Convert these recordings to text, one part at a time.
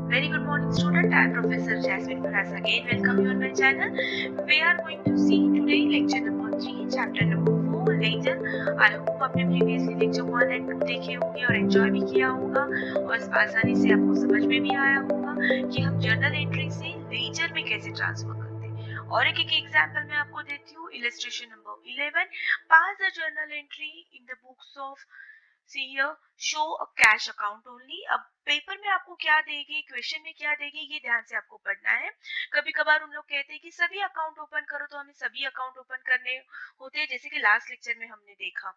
Very good morning student, I am Professor Jasmine Paras again. Welcome you on my channel. We are going to see today lecture number 3, chapter number 4, ledger. I hope आपने previously lecture 1 and 2 देखे होंगे और enjoy भी किया होगा और आसानी से आपको समझ में भी आया होगा कि हम जर्नल एंट्री से लेजर में कैसे ट्रांसफर करते हैं। और एक एग्जाम्पल मैं आपको देती हूँ। Illustration number 11, pass the journal entry in the books of See here, show a cash account only. अब पेपर में आपको क्या देगी, क्वेश्चन में क्या देगी, ये ध्यान से आपको पढ़ना है। कभी कभार उन लोग कहते हैं कि सभी अकाउंट ओपन करो, तो हमें सभी अकाउंट ओपन करने होते हैं, जैसे कि लास्ट लेक्चर में हमने देखा।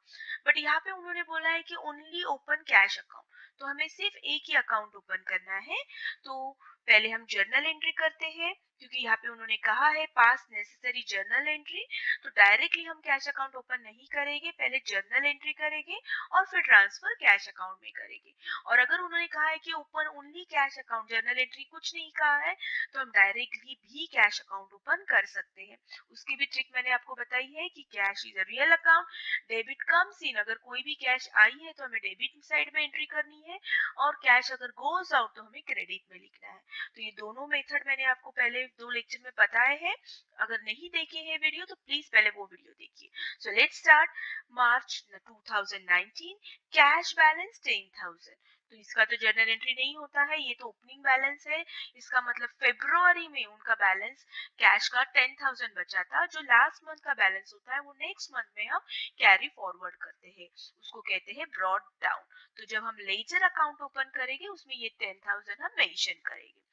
बट यहाँ पे उन्होंने बोला है कि ओनली ओपन कैश अकाउंट, तो हमें सिर्फ एक ही अकाउंट ओपन करना है। तो पहले हम जर्नल एंट्री करते हैं, क्योंकि यहाँ पे उन्होंने कहा है पास नेसेसरी जर्नल एंट्री। तो डायरेक्टली हम कैश अकाउंट ओपन नहीं करेंगे, पहले जर्नल एंट्री करेंगे और फिर ट्रांसफर कैश अकाउंट में करेंगे। और अगर उन्होंने कहा है कि open only cash account, journal entry कुछ नहीं कहा है, तो हम डायरेक्टली भी कैश अकाउंट ओपन कर सकते हैं। उसकी भी ट्रिक मैंने आपको बताई है कि cash is a real account, debit comes in, अगर कोई भी कैश आई है तो हमें डेबिट साइड में एंट्री करनी है, और कैश अगर गोज आउट तो हमें क्रेडिट में लिखना है। तो ये दोनों मेथड मैंने आपको पहले 2 लेक्चर में बताए हैं। अगर नहीं देखे हैं वीडियो तो प्लीज पहले वो वीडियो देखिए। So let's start. March 2019, cash balance 10,000। तो इसका तो जर्नल एंट्री नहीं होता है, ये तो ओपनिंग बैलेंस है। इसका मतलब फरवरी में उनका बैलेंस कैश का 10,000 बचा था। जो लास्ट मंथ का बैलेंस होता है वो नेक्स्ट मंथ में हम कैरी फॉरवर्ड करते हैं, उसको कहते हैं ब्रॉड डाउन। तो जब हम लेजर अकाउंट ओपन करेंगे उसमें ये 10,000 हम मेंशन करेंगे।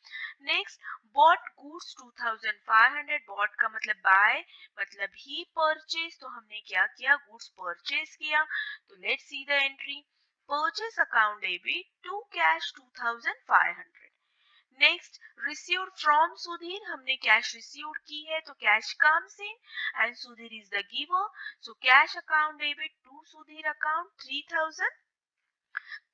Next, bought goods 2,500। बॉट का मतलब बाय, मतलब ही परचेज। तो हमने क्या किया, गुड्स परचेज किया। तो let's see the entry. Purchase account debit to cash 2,500। Next, received from Sudhir, हमने कैश रिसीव्ड की है तो cash comes in and Sudhir is the giver. So cash account debit to Sudhir account 3,000।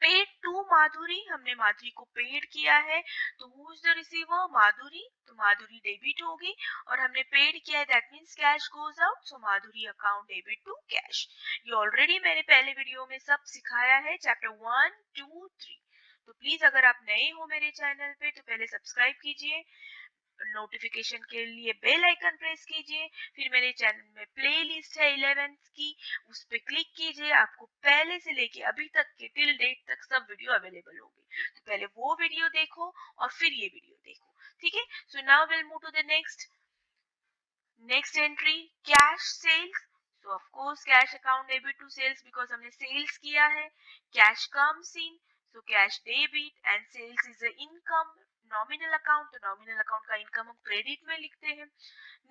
Paid to Madhuri, हमने माधुरी को paid किया है, तो who is the receiver, Madhuri. तो माधुरी डेबिट होगी, और हमने पेड किया है, that means cash goes out. So Madhuri account debit to cash. ये ऑलरेडी मैंने पहले वीडियो में सब सिखाया है, चैप्टर 1, 2, 3। तो प्लीज अगर आप नए हो मेरे चैनल पे तो पहले सब्सक्राइब कीजिए, नोटिफिकेशन के लिए बेल आइकन प्रेस कीजिए, फिर मेरे चैनल में प्लेलिस्ट है 11th की, उस पे क्लिक कीजिए। आपको पहले से लेके अभी तक के टिल डेट तक सब वीडियो अवेलेबल होगी। तो पहले वो वीडियो देखो और फिर ये वीडियो देखो, ठीक है। So now will move to the next entry, cash sales. So of course cash account debit to sales, because हमने सेल्स किया है। Cash comes in, so cash debit, and sales is a income, nominal account. तो nominal account का income हम credit में लिखते हैं।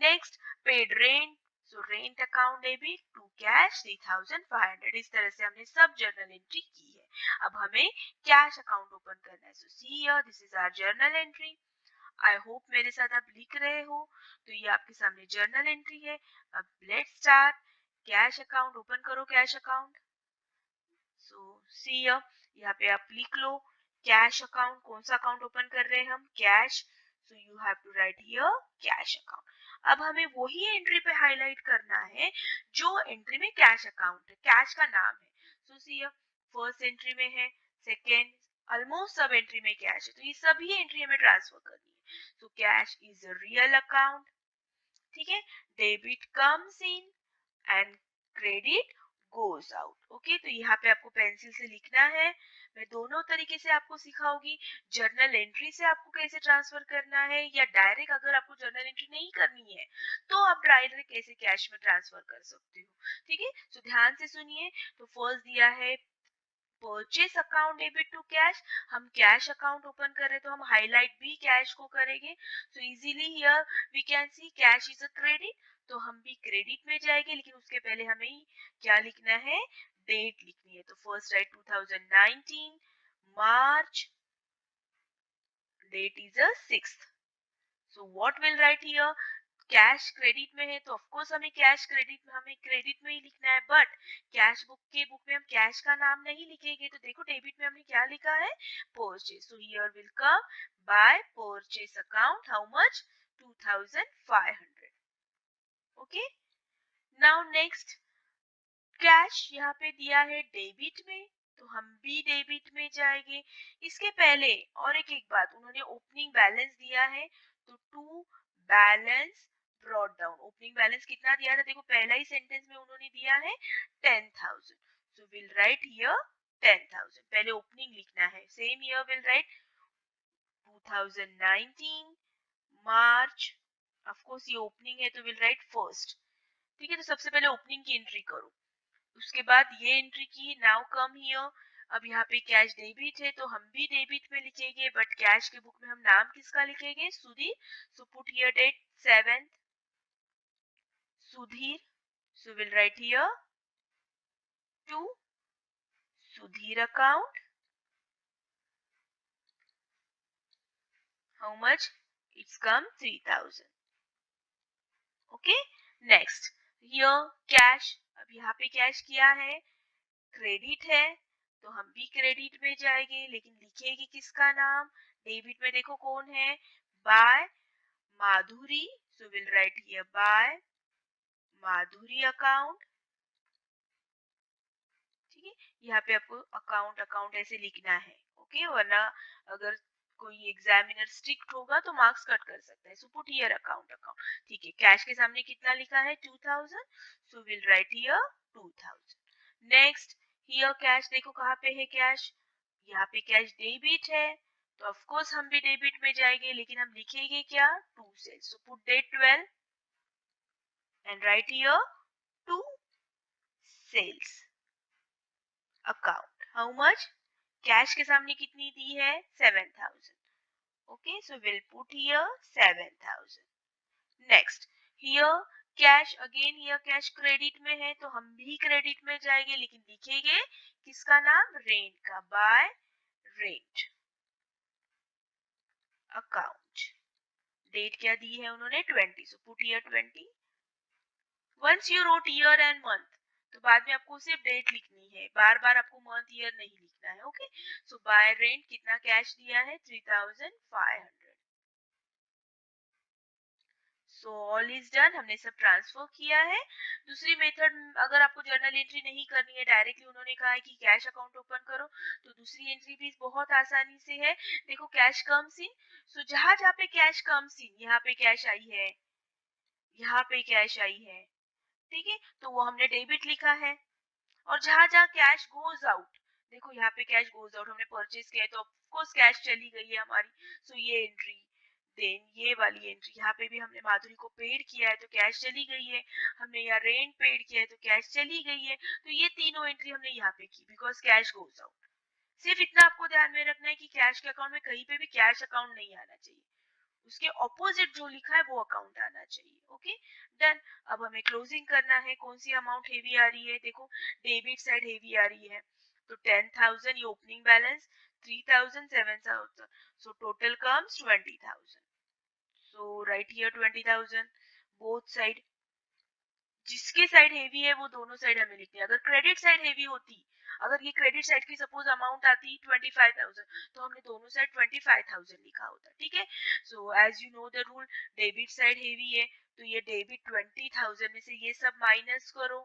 Next, paid rent. So rent account debit to cash 3,500। इस तरह से हमने सब जर्नल एंट्री की है। अब हमें कैश अकाउंट ओपन करना है। So see here, this is our journal entry. I hope मेरे साथ आप लिख रहे हो। तो ये आपके सामने जर्नल एंट्री है। अब let's start. Cash account open करो, cash account. So see here, यहाँ पे आप लिख लो कैश अकाउंट। कौन सा अकाउंट ओपन कर रहे हैं हम, cash. So you have to write here cash account. अब हमें वही एंट्री पे हाईलाइट करना है जो एंट्री में कैश अकाउंट है, कैश का नाम है। So see here, first entry में है, सेकेंड, ऑलमोस्ट सब एंट्री में कैश है, तो ये सभी एंट्री हमें ट्रांसफर करनी है। So cash is a real account, ठीक है। Debit comes in and credit goes out. Okay, तो यहाँ पे आपको पेंसिल से लिखना है। मैं दोनों तरीके से आपको सिखाऊंगी, जर्नल एंट्री से आपको कैसे ट्रांसफर करना है, या डायरेक्ट अगर आपको जर्नल एंट्री नहीं करनी है तो आप डायरेक्ट कैसे कैश में ट्रांसफर कर सकते हो, ठीक है। तो ध्यान से सुनिए। तो फर्स्ट दिया है purchase account debit to cash. हम कैश अकाउंट ओपन कर रहे तो हम हाईलाइट भी कैश को करेंगे। So easily here we can see cash is a credit, तो हम भी क्रेडिट में जाएंगे, लेकिन उसके पहले हमें क्या लिखना है, डेट लिखनी है। तो first write 2019 March, date is a 6th। So what will write here, cash credit में है तो ऑफ कोर्स हमें कैश क्रेडिट में, हमें क्रेडिट में ही लिखना है। बट कैश बुक के बुक में हम कैश का नाम नहीं लिखेंगे। तो देखो डेबिट में हमने क्या लिखा है, purchase. So here will come by purchase account, how much, 2,500। Okay, now next, cash यहाँ पे दिया है डेबिट में, तो हम भी डेबिट में जाएंगे। इसके पहले और एक बात, उन्होंने ओपनिंग बैलेंस दिया है, तो to balance brought down. Opening balance कितना दिया था, देखो पहला ही सेंटेंस में उन्होंने दिया है 10,000, सो विल राइट हियर 10,000। पहले ओपनिंग लिखना है, same year will write 2019 March. Of course ये ओपनिंग है तो विल राइट फर्स्ट। ठीक है, तो सबसे पहले ओपनिंग की एंट्री करो, उसके बाद ये एंट्री की। नाउ कम हियर, अब यहाँ पे कैश डेबिट है तो हम भी डेबिट में लिखेंगे, बट कैश के बुक में हम नाम किसका लिखेंगे, Sudhir. So put here date 7th Sudhir, so will write here to Sudhir account. How much, it's come 3,000। Okay, next here cash, अब यहाँ पे कैश किया है, क्रेडिट है तो हम भी क्रेडिट में जाएंगे, लेकिन लिखेगी किसका नाम, डेबिट में देखो कौन है, by Madhuri, so will write here by Madhuri account. ठीक है, यहाँ पे आपको अकाउंट अकाउंट ऐसे लिखना है। ओके, वरना अगर कोई एग्जामिनर स्ट्रिक्ट होगा तो मार्क्स कट कर सकता है। सो पुट हियर अकाउंट अकाउंट। ठीक है, कैश के सामने कितना लिखा है 2,000, सो will write here 2,000। Next here cash, देखो कहाँ पे है कैश, यहाँ पे कैश डेबिट है तो ऑफ कोर्स हम भी डेबिट में जाएंगे, लेकिन हम लिखेंगे क्या, to sales. So put date 12 and write here to sales account. How much, cash के सामने कितनी दी है 7,000। Okay, so will put here 7,000। Next here cash, again here cash credit में है तो हम भी क्रेडिट में जाएंगे, लेकिन लिखेंगे किसका नाम, रेंट का, बाय रेंट अकाउंट। डेट क्या दी है उन्होंने 20, so put here 20। Once you wrote year and month, तो बाद में आपको सिर्फ डेट लिखनी है, बार बार आपको मंथ ईयर नहीं लिखना है। ओके, सो बाय रेंट कितना कैश दिया है 3,500। सो ऑल इज डन, हमने सब ट्रांसफर किया है। दूसरी मेथड, अगर आपको जर्नल एंट्री नहीं करनी है, डायरेक्टली उन्होंने कहा है कि कैश अकाउंट ओपन करो, तो दूसरी एंट्री भी बहुत आसानी से है। देखो कैश कम्स इन, सो जहां जहां पे कैश कम्स इन, यहाँ पे कैश आई है, यहाँ पे कैश आई है, ठीक है, तो वो हमने डेबिट लिखा है। और जहां जहां कैश गोज आउट, देखो यहाँ पे कैश गोज आउट, हमने परचेज किया है तो ऑफ कोर्स कैश चली गई है हमारी, सो ये एंट्री। देन ये वाली एंट्री, यहाँ पे भी हमने माधुरी को पेड किया है तो कैश चली गई है, हमने यहाँ रेंट पेड किया है तो कैश चली गई है, तो ये तीनों एंट्री हमने यहाँ पे की बिकॉज कैश गोज आउट। सिर्फ इतना आपको ध्यान में रखना है कि कैश के अकाउंट में कहीं पे भी कैश अकाउंट नहीं आना चाहिए, उसके ऑपोजिट जो लिखा है वो अकाउंट आना चाहिए। Okay, done. अब हमें क्लोजिंग करना है, कौन सी अमाउंट हेवी आ रही है, देखो डेबिट साइड हेवी आ रही है, तो 10,000 ये opening balance, 3,000 7,000, so total comes 20,000। So right here 20,000 both side. जिसके साइड हेवी है वो दोनों साइड हमें लिखनी है। अगर क्रेडिट साइड हेवी होती, अगर ये क्रेडिट साइड की सपोज अमाउंट आती 25,000, तो हमने दोनों साइड 25,000 लिखा होता। ठीक है, so as you know the rule, debit side heavy है तो ये डेबिट 20,000 में से ये सब माइनस करो।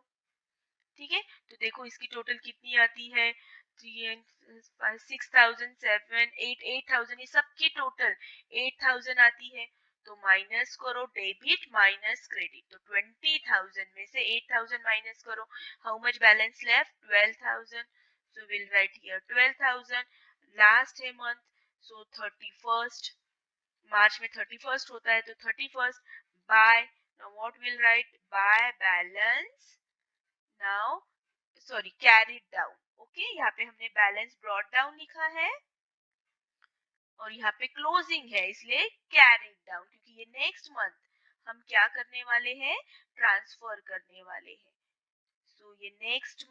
ठीक है, तो देखो इसकी टोटल कितनी आती है, 6,000 7 8 8,000, ये सबकी टोटल 8,000 आती है। तो माइनस करो डेबिट माइनस क्रेडिट, तो 20,000 में से 8,000 माइनस करो, how much balance left 12,000। So will write here 12,000। Last है मंथ, सो 31st मार्च में 31st होता है तो 31st by, now what will write, by balance now, sorry carried down. Okay, यहाँ पे हमने बैलेंस ब्रॉट डाउन लिखा है और यहाँ पे क्लोजिंग है इसलिए कैरिड डाउन, क्योंकि ये नेक्स्ट मंथ हम क्या करने वाले हैं, ट्रांसफर करने वाले हैं। सो ये नेक्स्ट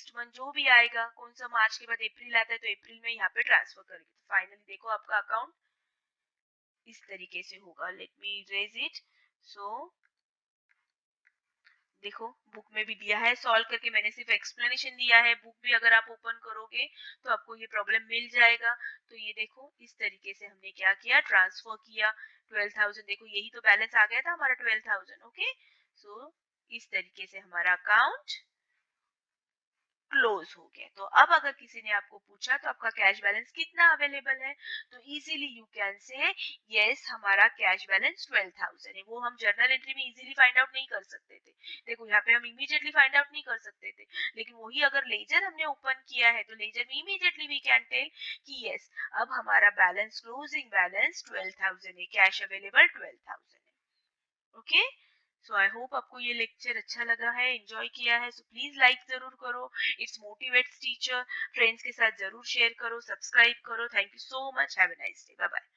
मंथ जो भी आएगा, कौन सा मार्च के बाद अप्रैल आता है तो अप्रैल में यहाँ पे ट्रांसफर करेंगे। तो फाइनली देखो आपका अकाउंट इस तरीके से होगा। Let me erase it. सो देखो बुक में भी दिया है, सॉल्व करके मैंने सिर्फ एक्सप्लेनेशन दिया है, बुक भी अगर आप ओपन करोगे तो आपको ये प्रॉब्लम मिल जाएगा। तो ये देखो इस तरीके से हमने क्या किया, ट्रांसफर किया 12,000, देखो यही तो बैलेंस आ गया था हमारा 12,000। ओके, सो इस तरीके से हमारा अकाउंट क्लोज हो गया। तो अब अगर किसी ने आपको पूछा तो आपका कैश बैलेंस कितना अवेलेबल है, तो easily you can say yes हमारा कैश बैलेंस 12,000 है। वो हम जर्नल एंट्री में इजीली फाइंड आउट नहीं कर सकते थे। देखो यहाँ पे हम इमीडिएटली फाइंड आउट नहीं कर सकते थे, लेकिन वही अगर लेजर हमने ओपन किया है तो लेजर में इमीडिएटली वी कैन टेल कि यस अब हमारा बैलेंस क्लोजिंग बैलेंस 12,000 है, कैश अवेलेबल 12,000 है। ओके, सो आई होप आपको ये लेक्चर अच्छा लगा है, एंजॉय किया है। सो प्लीज लाइक जरूर करो, इट्स मोटिवेट्स टीचर, फ्रेंड्स के साथ जरूर शेयर करो, सब्सक्राइब करो। Thank you so much, have a nice day, bye bye.